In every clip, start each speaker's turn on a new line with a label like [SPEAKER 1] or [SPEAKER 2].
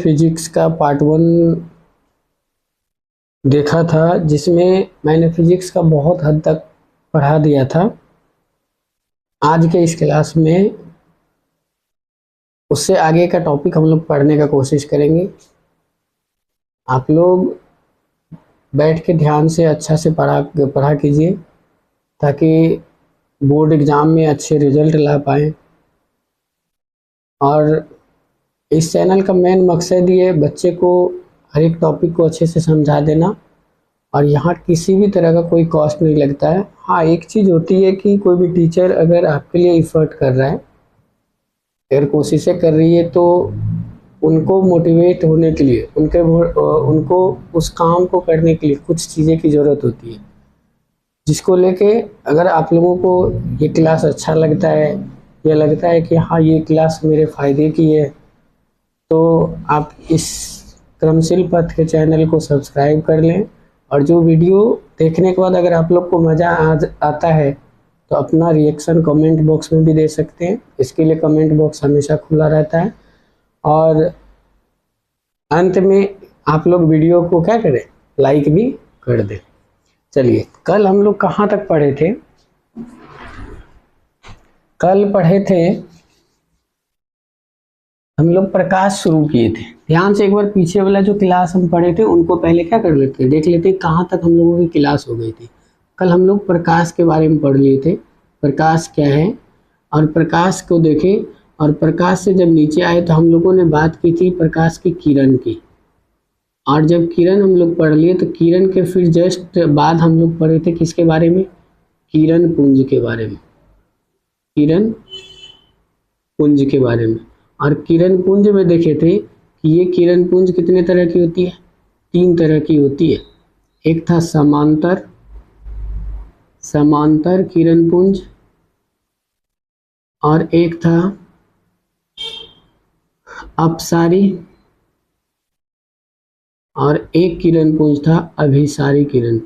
[SPEAKER 1] Physics का part 1 देखा था, जिसमें मैंने फिजिक्स का बहुत हद तक पढ़ा दिया था। आज के इस क्लास में उससे आगे का टॉपिक हम लोग पढ़ने का कोशिश करेंगे। आप लोग बैठ के ध्यान से अच्छा से पढ़ा कीजिए, ताकि बोर्ड एग्ज़ाम में अच्छे रिजल्ट ला पाएँ। और इस चैनल का मेन मकसद ये बच्चे को हर एक टॉपिक को अच्छे से समझा देना, और यहाँ किसी भी तरह का कोई कॉस्ट नहीं लगता है। हाँ, एक चीज़ होती है कि कोई भी टीचर अगर आपके लिए एफर्ट कर रहा है, अगर कोशिशें कर रही है, तो उनको मोटिवेट होने के लिए उनको उस काम को करने के लिए कुछ चीज़ें की ज़रूरत होती है, जिसको लेके अगर आप लोगों को ये क्लास अच्छा लगता है या लगता है कि हाँ ये क्लास मेरे फ़ायदे की है, तो आप इस क्रमशील पथ के चैनल को सब्सक्राइब कर लें। और जो वीडियो देखने के बाद अगर आप लोग को मज़ा आता है, तो अपना रिएक्शन कमेंट बॉक्स में भी दे सकते हैं। इसके लिए कमेंट बॉक्स हमेशा खुला रहता है। और अंत में आप लोग वीडियो को क्या करें, लाइक भी कर दें। चलिए, कल हम लोग कहाँ तक पढ़े थे? कल पढ़े थे हम लोग प्रकाश शुरू किए थे। ध्यान से एक बार पीछे वाला जो क्लास हम पढ़े थे उनको पहले क्या कर लेते हैं, देख लेते हैं कहाँ तक हम लोगों की क्लास हो गई थी। कल हम लोग प्रकाश के बारे में पढ़ लिए थे, प्रकाश क्या है, और प्रकाश को देखें। और प्रकाश से जब नीचे आए तो हम लोगों ने बात की थी प्रकाश की किरण की। और जब किरण हम लोग पढ़ लिए, तो किरण के फिर जस्ट बाद हम लोग पढ़े थे किसके बारे में, किरण पुंज के बारे में, किरण पुंज के बारे में। और किरण पुंज में देखे थे कि ये किरण पुंज कितने तरह की होती है, 3 तरह की होती है। एक था समांतर किरण पुंज, और एक था अपसारी, और एक किरण पुंज था अभिसारी किरण।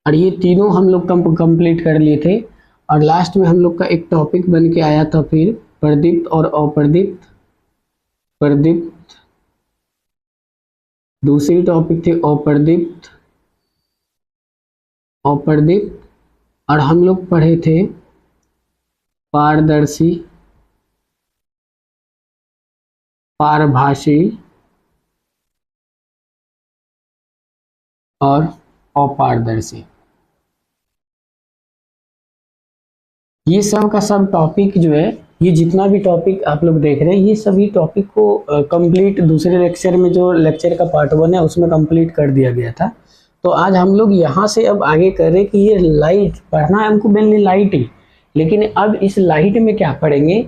[SPEAKER 1] और ये तीनों हम लोग कंप्लीट कर लिए थे। और लास्ट में हम लोग का एक टॉपिक बन के आया था फिर प्रदीप्त और अप्रदीप्त। प्रदीप्त, दूसरी टॉपिक थी अप्रदीप्त। और हम लोग पढ़े थे पारदर्शी, पारभासी और अपारदर्शी। ये सब का सब टॉपिक जो है, ये जितना भी टॉपिक आप लोग देख रहे हैं, ये सभी टॉपिक को कंप्लीट दूसरे लेक्चर में, जो लेक्चर का पार्ट 1 है उसमें कंप्लीट कर दिया गया था। तो आज हम लोग यहाँ से अब आगे कर रहे हैं कि ये लाइट पढ़ना है हमको, मेनली लाइट ही। लेकिन अब इस लाइट में क्या पढ़ेंगे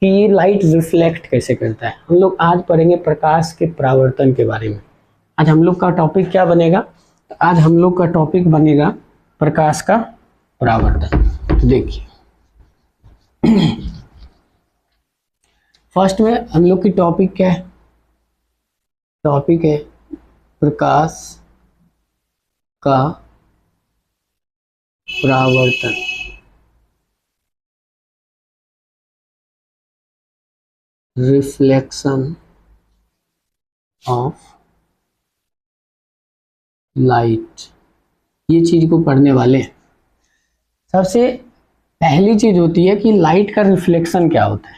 [SPEAKER 1] कि ये लाइट रिफ्लेक्ट कैसे करता है। हम लोग आज पढ़ेंगे प्रकाश के परावर्तन के बारे में। आज हम लोग का टॉपिक क्या बनेगा, आज हम लोग का टॉपिक बनेगा प्रकाश का परावर्तन। तो देखिए, फर्स्ट में हम लोग की टॉपिक क्या है, टॉपिक है प्रकाश का परावर्तन। रिफ्लेक्शन ऑफ लाइट, ये चीज को पढ़ने वाले हैं। सबसे पहली चीज होती है कि लाइट का रिफ्लेक्शन क्या होता है।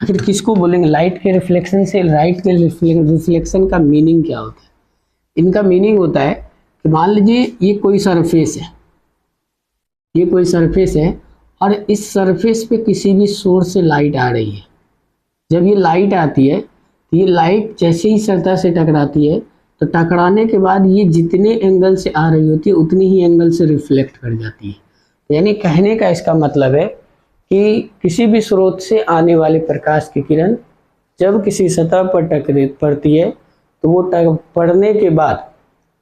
[SPEAKER 1] आखिर किसको बोलेंगे लाइट के रिफ्लेक्शन से, लाइट के रिफ्लेक्शन का मीनिंग क्या होता है। इनका मीनिंग होता है कि मान लीजिए ये कोई सरफेस है, ये कोई सरफेस है, और इस सरफेस पे किसी भी सोर्स से लाइट आ रही है। जब ये लाइट आती है, तो ये लाइट जैसे ही सतह से टकराती है, तो टकराने के बाद ये जितने एंगल से आ रही होती है उतनी ही एंगल से रिफ्लेक्ट कर जाती है। यानी कहने का इसका मतलब है कि किसी भी स्रोत से आने वाले प्रकाश की किरण जब किसी सतह पर पड़ती है, तो वो पड़ने के बाद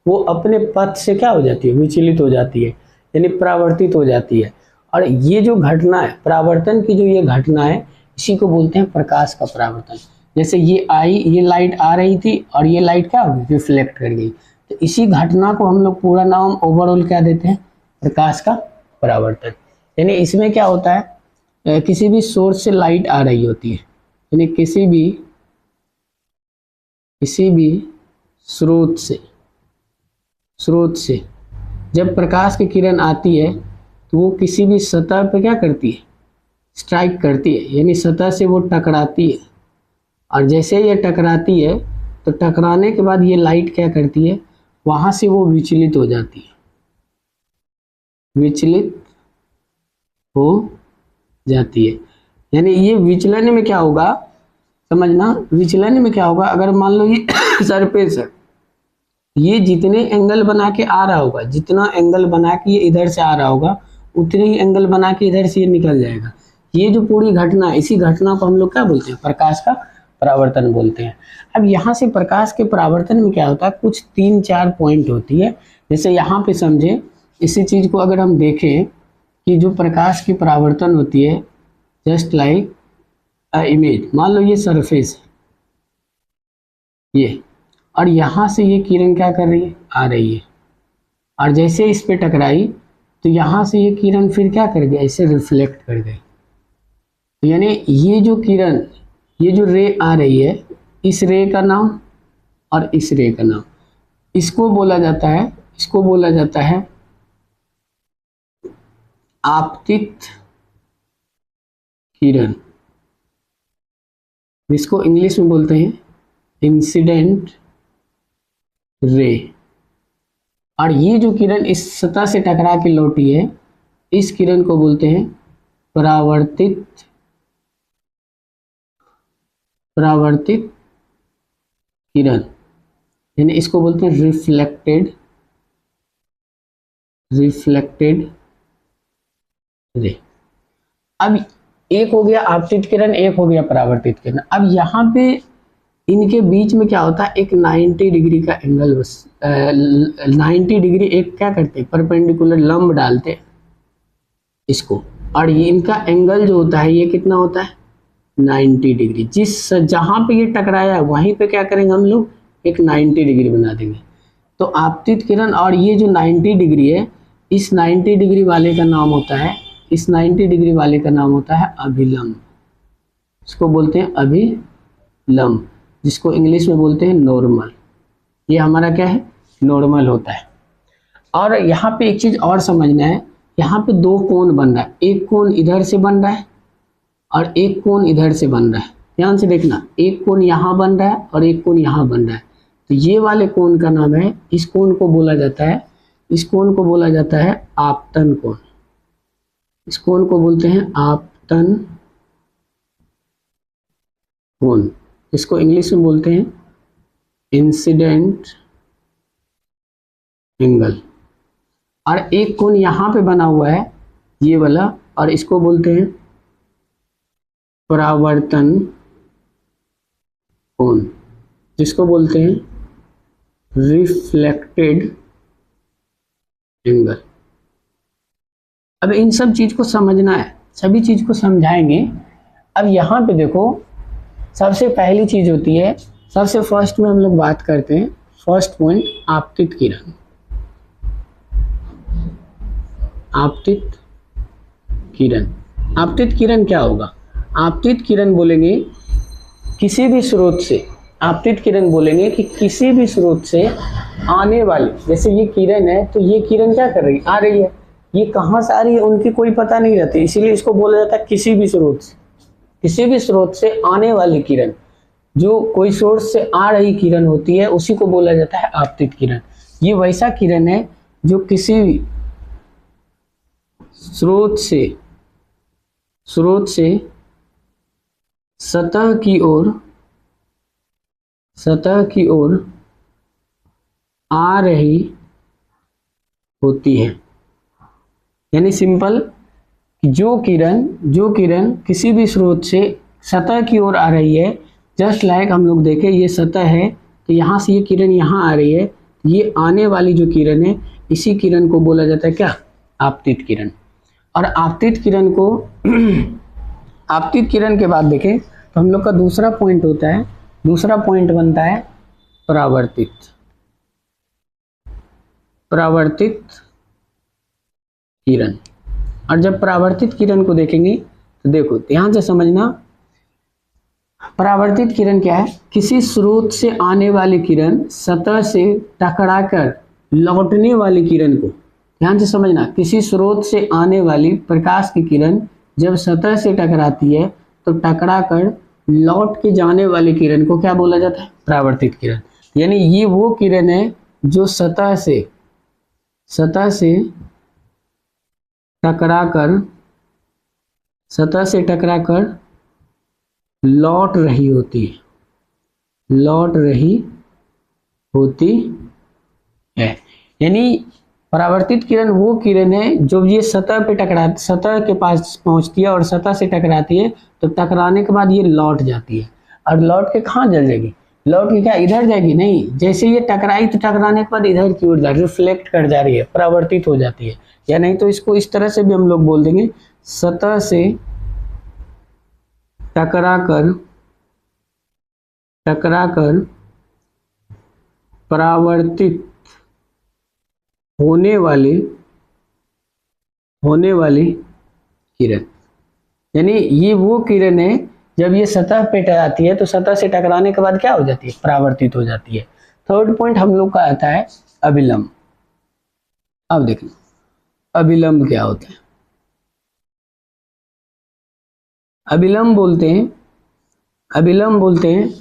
[SPEAKER 1] वो अपने पथ से क्या हो जाती है, विचलित हो जाती है, यानी परावर्तित हो जाती है। और ये जो घटना है, परावर्तन की जो ये घटना है, इसी को बोलते हैं प्रकाश का परावर्तन। जैसे ये आई, ये लाइट आ रही थी और ये लाइट क्या हो गई, रिफ्लेक्ट कर गई। तो इसी घटना को हम लोग पूरा नाम ओवरऑल क्या देते हैं, प्रकाश का परावर्तन। यानी इसमें क्या होता है, किसी भी सोर्स से लाइट आ रही होती है, यानी किसी भी किसी भी स्रोत से जब प्रकाश की किरण आती है तो वो किसी भी सतह पे क्या करती है, स्ट्राइक करती है, यानी सतह से वो टकराती है। और जैसे ये टकराती है तो टकराने के बाद ये लाइट क्या करती है, वहां से वो विचलित हो जाती है, विचलित हो जाती है। यानी ये विचलन में क्या होगा, समझना, विचलन में क्या होगा, अगर मान लो ये सरफेस है, ये जितने एंगल बना के आ रहा होगा, जितना एंगल बना के ये इधर से आ रहा होगा, उतने ही एंगल बना के इधर से ये निकल जाएगा। ये जो पूरी घटना है, इसी घटना को हम लोग क्या बोलते हैं, प्रकाश का परावर्तन बोलते हैं। अब यहाँ से प्रकाश के परावर्तन में क्या होता है, कुछ 3-4 पॉइंट होती है। जैसे यहाँ पे समझे, इसी चीज को अगर हम देखें कि जो प्रकाश की परावर्तन होती है, जस्ट लाइक इमेज, मान लो ये सरफेस है ये, और यहाँ से ये किरण क्या कर रही है, आ रही है, और जैसे इस पे टकराई तो यहाँ से ये किरण फिर क्या कर गई, ऐसे रिफ्लेक्ट कर गई। तो यानी ये जो किरण, ये जो रे आ रही है, इस रे का नाम और इस रे का नाम, इसको बोला जाता है आपतित किरण, इसको इंग्लिश में बोलते हैं इंसिडेंट रे। और ये जो किरण इस सतह से टकरा के लौटी है, इस किरण को बोलते हैं परावर्तित किरण, यानी इसको बोलते हैं रिफ्लेक्टेड रे। अब एक हो गया आपतित किरण, एक हो गया परावर्तित किरण। अब यहाँ पे इनके बीच में क्या होता है, एक 90 डिग्री का एंगल, 90 डिग्री एक क्या करते हैं, परपेंडिकुलर लंब डालते हैं इसको, और ये इनका एंगल जो होता है ये कितना होता है, 90 डिग्री। जिस जहाँ पे ये टकराया वहीं पे क्या करेंगे हम लोग, एक 90 डिग्री बना देंगे। तो आपतित किरण और ये जो 90 डिग्री है, इस 90 डिग्री वाले का नाम होता है, इस 90 डिग्री वाले का नाम होता है अभिलंब। इसको बोलते हैं अभिलंब, जिसको इंग्लिश में बोलते हैं नॉर्मल। ये हमारा क्या है, नॉर्मल होता है। और यहाँ पे एक चीज और समझना है, यहाँ पे 2 कोण बन रहा है, एक कोण इधर से बन रहा है और एक कोण इधर से बन रहा है। ध्यान से देखना, एक कोण यहाँ बन रहा है और एक कोण यहाँ बन रहा है। तो ये वाले कोण का नाम है, इस कोण को बोला जाता है, इस कोण को बोला जाता है आपतन कोण। इस कोण को बोलते हैं आपतन कोण, इसको इंग्लिश में बोलते हैं इंसिडेंट एंगल। और एक कोण यहाँ पे बना हुआ है ये वाला, और इसको बोलते हैं परावर्तन कोण, जिसको बोलते हैं रिफ्लेक्टेड एंगल। अब इन सब चीज को समझना है, सभी चीज को समझाएंगे। अब यहाँ पे देखो, सबसे पहली चीज होती है, सबसे फर्स्ट में हम लोग बात करते हैं, फर्स्ट पॉइंट आपतित किरण। आपतित किरण, आपतित किरण क्या होगा, आपतित किरण बोलेंगे किसी भी स्रोत से, आपतित किरण बोलेंगे कि किसी भी स्रोत से आने वाली, जैसे ये किरण है तो ये किरण क्या कर रही है, आ रही है, ये कहाँ से आ रही है उनकी कोई पता नहीं रहती, इसीलिए इसको बोला जाता है किसी भी स्रोत से, किसी भी स्रोत से आने वाली किरण, जो कोई सोर्स से आ रही किरण होती है उसी को बोला जाता है आपतित किरण। ये वैसा किरण है जो किसी भी स्रोत से सतह की ओर आ रही होती है। यानी सिंपल, जो किरण किसी भी स्रोत से सतह की ओर आ रही है, जस्ट लाइक हम लोग देखें ये सतह है तो यहाँ से ये किरण यहाँ आ रही है, ये आने वाली जो किरण है इसी किरण को बोला जाता है क्या, आपतित किरण। और आपतित किरण को आपतित किरण के बाद देखें तो हम लोग का दूसरा पॉइंट होता है, दूसरा पॉइंट बनता है परावर्तित किरण। और जब परावर्तित किरण को देखेंगे तो देखो ध्यान से समझना, परावर्तित किरण क्या है? किसी स्रोत से आने वाली किरण सतह से टकराकर लौटने वाली किरण को, ध्यान से समझना, किसी स्रोत से आने वाली प्रकाश की किरण जब सतह से टकराती है तो टकराकर लौट के जाने वाली किरण को क्या बोला जाता है? परावर्तित किरण। यानी ये वो किरण है जो सतह से टकराकर लौट रही होती है। यानी परावर्तित किरण वो किरण है जो ये सतह के पास पहुंचती है और सतह से टकराती है, तो टकराने के बाद ये लौट जाती है। और लौट के कहाँ जल जाएगी? लौट के क्या इधर जाएगी? नहीं, जैसे ये टकराई तो टकराने के बाद इधर की ओर जा रिफ्लेक्ट कर जा रही है, परावर्तित हो जाती है। या नहीं तो इसको इस तरह से भी हम लोग बोल देंगे, सतह से टकराकर परावर्तित होने वाली किरण। यानी ये वो किरण है जब ये सतह पे टकराती है तो सतह से टकराने के बाद क्या हो जाती है? परावर्तित हो जाती है। थर्ड पॉइंट हम लोग का आता है अभिलंब। अब देखना अभिलंब क्या होता है। अभिलंब बोलते हैं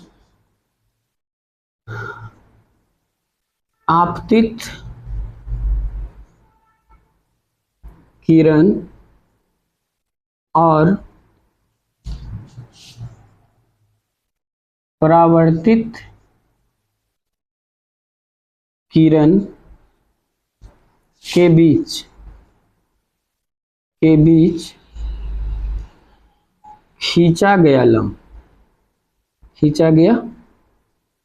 [SPEAKER 1] आपतित किरण और परावर्तित किरण के बीच खींचा गया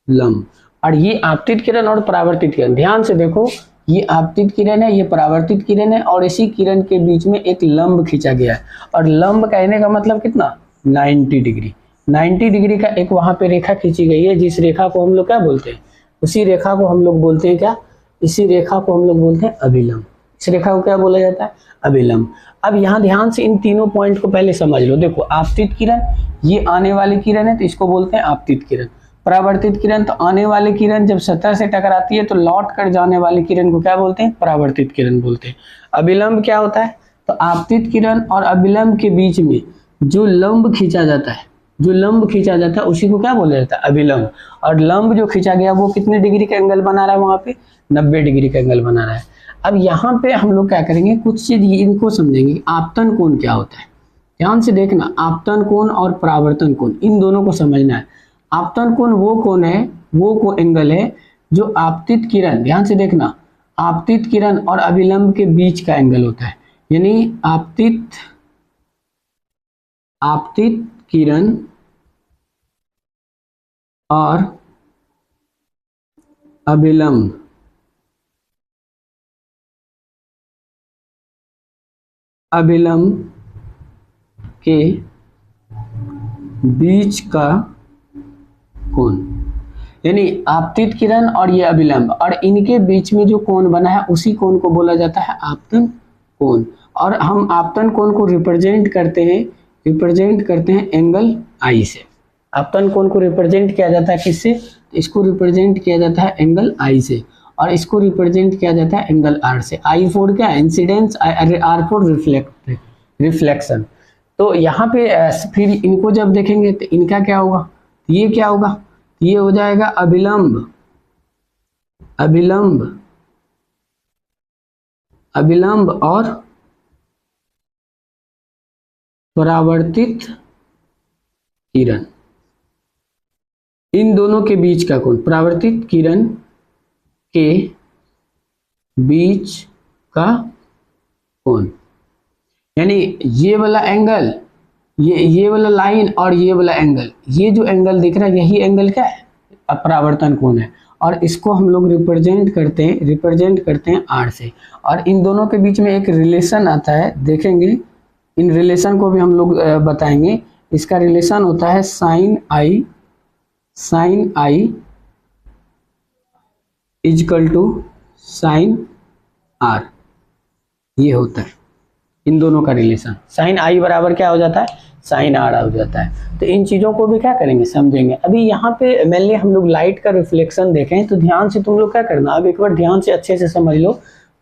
[SPEAKER 1] लंब। और ये आपतित किरण और परावर्तित किरण, ध्यान से देखो, ये आपतित किरण है, ये परावर्तित किरण है, और इसी किरण के बीच में एक लंब खींचा गया है। और लंब कहने का मतलब कितना? 90 डिग्री। 90 डिग्री का एक वहां पे रेखा खींची गई है, जिस रेखा को हम लोग क्या बोलते हैं? उसी रेखा को हम लोग बोलते हैं क्या? इसी रेखा को हम लोग बोलते हैं अभिलंब। इस रेखा को क्या बोला जाता है? अभिलंब। अब यहाँ ध्यान से इन तीनों पॉइंट को पहले समझ लो। देखो, आपतित किरण ये आने वाली किरण है तो इसको बोलते हैं आपतित किरण। परावर्तित किरण तो आने वाली किरण जब सतह से टकराती है तो लौट कर जाने वाली किरण को क्या बोलते हैं? परावर्तित किरण बोलते हैं। अभिलंब क्या होता है? तो आपतित किरण और अभिलंब के बीच में जो लंब खींचा जाता है उसी को क्या बोला जाता है? अभिलंब। और लंब जो खींचा गया वो कितने डिग्री का एंगल बना रहा है? वहां पे 90 डिग्री का एंगल बना रहा है। अब यहाँ पे हम लोग क्या करेंगे, कुछ चीज इनको समझेंगे। आपतन कोण क्या होता है? ध्यान से देखना, आपतन कोण और परावर्तन कोण, इन दोनों को समझना है। आपतन कोण वो कोण है, वो एंगल है जो आपतित किरण, ध्यान से देखना, आपतित किरण और अभिलंब के बीच का एंगल होता है। यानी आपतित किरण और अभिलंब के बीच का कोण, यानी आपतित किरण और ये अभिलंब, और इनके बीच में जो कोण बना है उसी कोण को बोला जाता है आपतन कोण। और हम आपतन कोण को रिप्रेजेंट करते हैं एंगल आई से। आपतन कोण को रिप्रेजेंट किया जाता है किससे? इसको रिप्रेजेंट किया जाता है एंगल आई से, और इसको रिप्रेजेंट किया जाता है एंगल आर से। आई फॉर क्या? Incidence, R for reflection. तो यहाँ पे फिर इनको जब देखेंगे तो इनका क्या होगा? ये क्या होगा? ये हो जाएगा अभिलंब और परावर्तित किरण, इन दोनों के बीच का कोण, परावर्तित किरण के बीच का कोण। यानी ये वाला एंगल, ये वाला लाइन और ये वाला एंगल, ये जो एंगल दिख रहा है यही एंगल क्या है? परावर्तन कोण है। और इसको हम लोग रिप्रेजेंट करते हैं आर से। और इन दोनों के बीच में एक रिलेशन आता है, देखेंगे इन रिलेशन को भी हम लोग बताएंगे। इसका रिलेशन होता है sine I is equal to sine R, ये होता है इन दोनों का रिलेशन। साइन आई बराबर क्या हो जाता है? साइन आड़ा हो जाता है। तो इन चीज़ों को भी क्या करेंगे, समझेंगे। अभी यहाँ पे मेनली हम लोग लाइट का रिफ्लेक्शन देखें तो ध्यान से तुम लोग क्या करना, अब एक बार ध्यान से अच्छे से समझ लो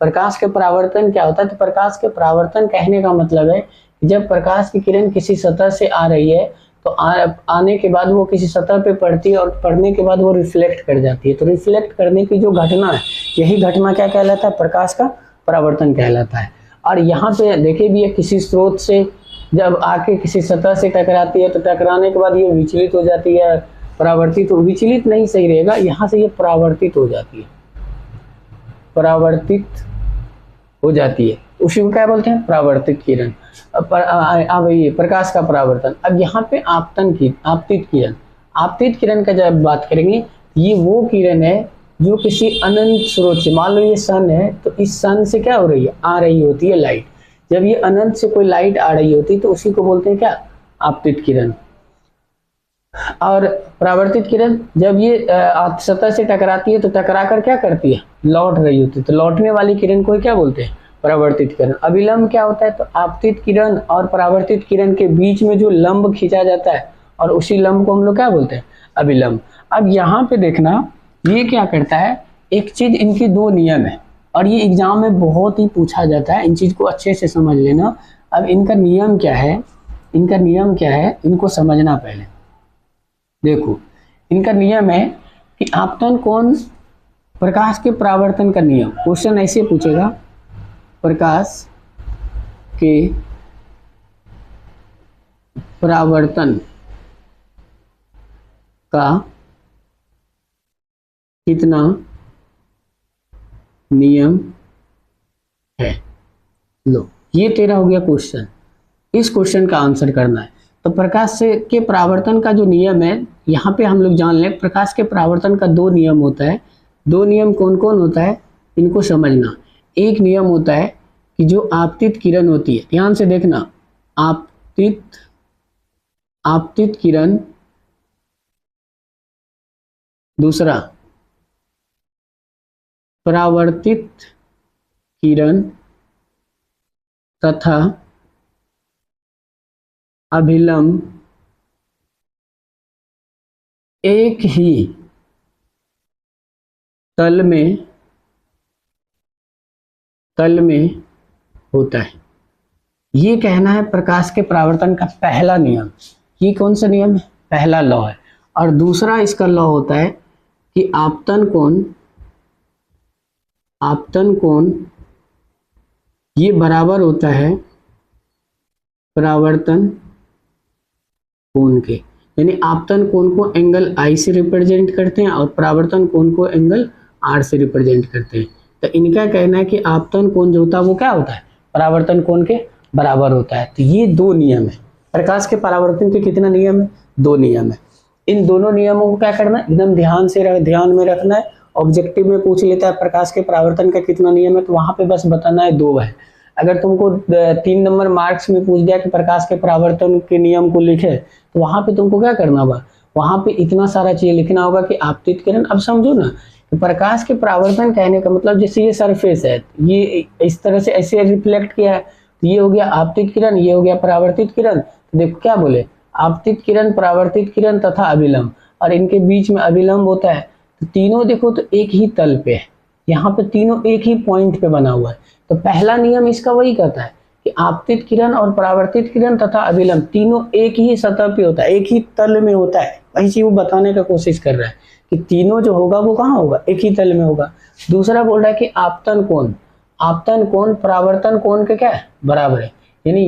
[SPEAKER 1] प्रकाश के परावर्तन क्या होता है। तो प्रकाश के परावर्तन कहने का मतलब है जब प्रकाश की किरण किसी सतह से आ रही है तो आने के बाद वो किसी सतह पे पड़ती है और पड़ने के बाद वो रिफ्लेक्ट कर जाती है। तो रिफ्लेक्ट करने की जो घटना है, यही घटना क्या कहलाता है, प्रकाश का परावर्तन कहलाता है। और यहाँ पे देखे भी है, किसी स्रोत से जब आके किसी सतह से टकराती है तो टकराने के बाद ये विचलित हो जाती है, परावर्तित, तो विचलित नहीं सही रहेगा, यहाँ से ये परावर्तित हो जाती है, परावर्तित हो जाती है, उसी को क्या बोलते हैं, परावर्तित किरण। अब ये प्रकाश का परावर्तन। अब यहाँ पे आपतित किरण, आपतित किरण का जब बात करेंगे, ये वो किरण है जो किसी अनंत स्रोत से, मान लो ये सन है तो इस सन से क्या हो रही है, आ रही होती है लाइट। जब ये अनंत से कोई लाइट आ रही होती है तो उसी को बोलते हैं क्या, आपतित किरण। और परावर्तित किरण जब ये सतह से टकराती है तो टकरा कर क्या करती है, लौट रही होती है, तो लौटने वाली किरण को क्या बोलते हैं, परावर्तित किरण। अभिलंब क्या होता है, तो आपतित किरण और परावर्तित किरण के बीच में जो लंब खींचा जाता है और उसी लंब को हम लोग क्या बोलते हैं, अभिलंब। अब यहाँ पे देखना ये क्या करता है, एक चीज, इनकी दो नियम है और ये एग्जाम में बहुत ही पूछा जाता है, इन चीज को अच्छे से समझ लेना। अब इनका नियम क्या है, इनका नियम क्या है, इनको समझना पहले। देखो इनका नियम है कि आपतन कोण, प्रकाश के परावर्तन का नियम, क्वेश्चन ऐसे पूछेगा, प्रकाश के परावर्तन का कितना नियम है। लो ये तेरा हो गया क्वेश्चन, इस क्वेश्चन का आंसर करना है। तो प्रकाश से के परावर्तन का जो नियम है, यहाँ पे हम लोग जान लें, प्रकाश के परावर्तन का दो नियम होता है। दो नियम कौन कौन होता है, इनको समझना। एक नियम होता है कि जो आपतित किरण होती है, ध्यान से देखना, आपतित किरण, दूसरा परावर्तित किरण तथा अभिलंब एक ही तल में होता है। ये कहना है प्रकाश के परावर्तन का पहला नियम। ये कौन सा नियम है, पहला लॉ है। और दूसरा इसका लॉ होता है कि आपतन कोण ये बराबर होता है परावर्तन कोण के, यानी आपतन कोण को एंगल आई से रिप्रेजेंट करते हैं और परावर्तन कोण को एंगल आर से रिप्रेजेंट करते हैं। तो इनका कहना है कि आपतन कोण जो होता है वो क्या होता है, परावर्तन कोण के बराबर होता है। तो ये दो नियम है, प्रकाश के परावर्तन के कितना नियम है, दो नियम है। इन दोनों नियमों को क्या करना है, एकदम ध्यान में रखना है। ऑब्जेक्टिव में पूछ लेता है प्रकाश के परावर्तन का कितना नियम है, तो वहां पे बस बताना है दो है। अगर तुमको 3 नंबर मार्क्स में पूछ दिया कि प्रकाश के परावर्तन के नियम को लिखे, तो वहां पे तुमको क्या करना होगा, वहां पे इतना सारा चीज लिखना होगा कि आपतित किरण। अब समझो ना कि प्रकाश के परावर्तन कहने का मतलब जैसे ये सरफेस है, ये इस तरह से ऐसे रिफ्लेक्ट किया है, तो ये हो गया आपतित किरण, ये हो गया परावर्तित किरण। तो देखो क्या बोले, आपतित किरण, परावर्तित किरण तथा अभिलंब, और इनके बीच में अभिलंब होता है। तो तीनों देखो तो एक ही तल पे है, यहाँ पे तीनों एक ही पॉइंट पे बना हुआ है। तो पहला नियम इसका वही कहता है कि आपतित किरण और परावर्तित किरण तथा अभिलंब तीनों एक ही सतह पे होता है, एक ही तल में होता है। वही चीज वो बताने का कोशिश कर रहा है कि तीनों जो होगा वो कहाँ होगा, एक ही तल में होगा। दूसरा बोल रहा है कि आपतन कोण परावर्तन कोण के क्या है, बराबर है, यानी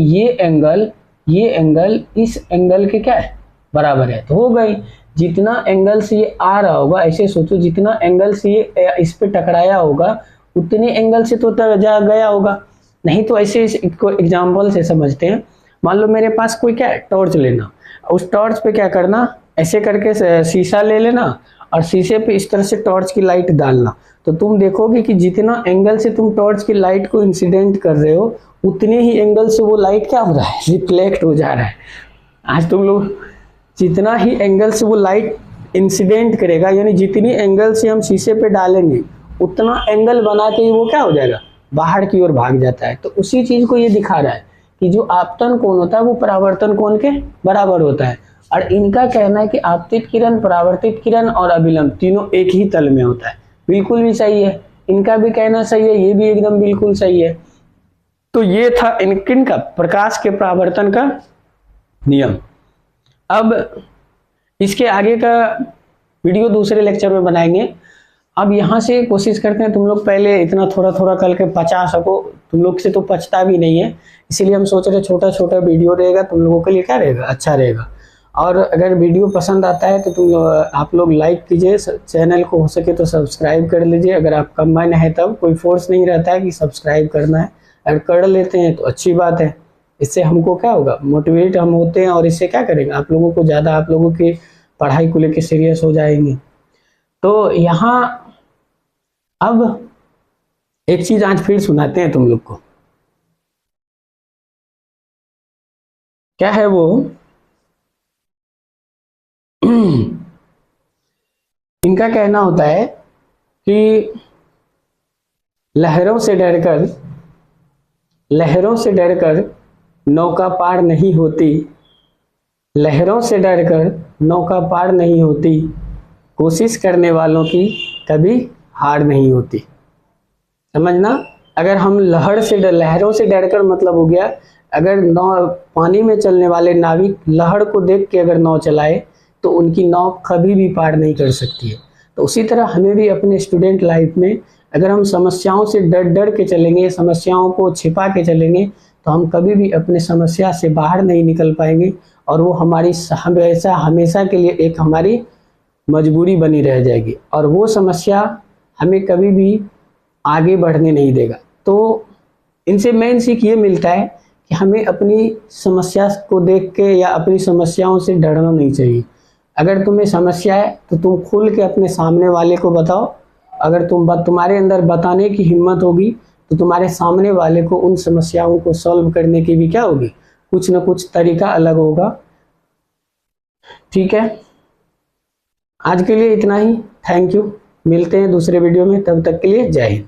[SPEAKER 1] ये एंगल इस एंगल के क्या है, बराबर है। तो हो गई, जितना एंगल से ये आ रहा होगा, ऐसे सोचो, जितना एंगल से ये इस पे टकराया होगा उतने एंगल से तो जा गया होगा। नहीं तो ऐसे इसको एग्जाम्पल से समझते हैं। मान लो मेरे पास कोई क्या है, टॉर्च लेना, उस टॉर्च पे क्या करना, ऐसे करके शीशा ले लेना और शीशे पे इस तरह से टॉर्च की लाइट डालना। तो तुम देखोगे कि जितना एंगल से तुम टॉर्च की लाइट को इंसिडेंट कर रहे हो उतने ही एंगल से वो लाइट क्या हो रहा है, रिफ्लेक्ट हो जा रहा है। आज तुम लोग जितना ही एंगल से वो लाइट इंसिडेंट करेगा, यानी जितनी एंगल से हम शीशे पे डालेंगे उतना एंगल बना के वो क्या हो जाएगा, बाहर की ओर भाग जाता है। तो उसी चीज को ये दिखा रहा है कि जो आपतन कोण होता है वो परावर्तन कोण के बराबर होता है, और इनका कहना है कि आपतित किरण, परावर्तित किरण और अभिलंब तीनों एक ही तल में होता है। बिल्कुल भी सही है, इनका भी कहना सही है, ये भी एकदम बिल्कुल सही है। तो ये था इनकिन का प्रकाश के परावर्तन का नियम। अब इसके आगे का वीडियो दूसरे लेक्चर में बनाएंगे। अब यहाँ से कोशिश करते हैं तुम लोग पहले इतना थोड़ा थोड़ा करके पचा सको, तुम लोग से तो पचता भी नहीं है, इसीलिए हम सोच रहे छोटा छोटा वीडियो रहेगा, तुम लोगों के लिए क्या रहेगा, अच्छा रहेगा। और अगर वीडियो पसंद आता है तो आप लोग लाइक कीजिए, चैनल को हो सके तो सब्सक्राइब कर लीजिए। अगर आपका मन है तब, कोई फोर्स नहीं रहता है कि सब्सक्राइब करना है, अगर कर लेते हैं तो अच्छी बात है। इससे हमको क्या होगा, मोटिवेट हम होते हैं, और इससे क्या करेंगे, आप लोगों को ज़्यादा, आप लोगों की पढ़ाई को लेकर सीरियस हो जाएंगे। तो यहाँ अब एक चीज आज फिर सुनाते हैं तुम लोग को। क्या है वो, इनका कहना होता है कि लहरों से डरकर नौका पार नहीं होती, लहरों से डरकर नौका पार नहीं होती, कोशिश करने वालों की कभी हार नहीं होती। समझना, अगर हम लहरों से डरकर मतलब हो गया, अगर नाव, पानी में चलने वाले नाविक लहर को देख के अगर नाव चलाए तो उनकी नाव कभी भी पार नहीं कर सकती है। तो उसी तरह हमें भी अपने स्टूडेंट लाइफ में अगर हम समस्याओं से डर के चलेंगे, समस्याओं को छिपा के चलेंगे, तो हम कभी भी अपने समस्या से बाहर नहीं निकल पाएंगे, और वो हमारी हमेशा के लिए एक हमारी मजबूरी बनी रह जाएगी, और वो समस्या हमें कभी भी आगे बढ़ने नहीं देगा। तो इनसे मेन सीख ये मिलता है कि हमें अपनी समस्या को देख के या अपनी समस्याओं से डरना नहीं चाहिए। अगर तुम्हें समस्या है तो तुम खुल के अपने सामने वाले को बताओ। अगर तुम्हारे अंदर बताने की हिम्मत होगी तो तुम्हारे सामने वाले को उन समस्याओं को सॉल्व करने की भी क्या होगी, कुछ ना कुछ तरीका अलग होगा। ठीक है, आज के लिए इतना ही। थैंक यू, मिलते हैं दूसरे वीडियो में, तब तक के लिए जय हिंद।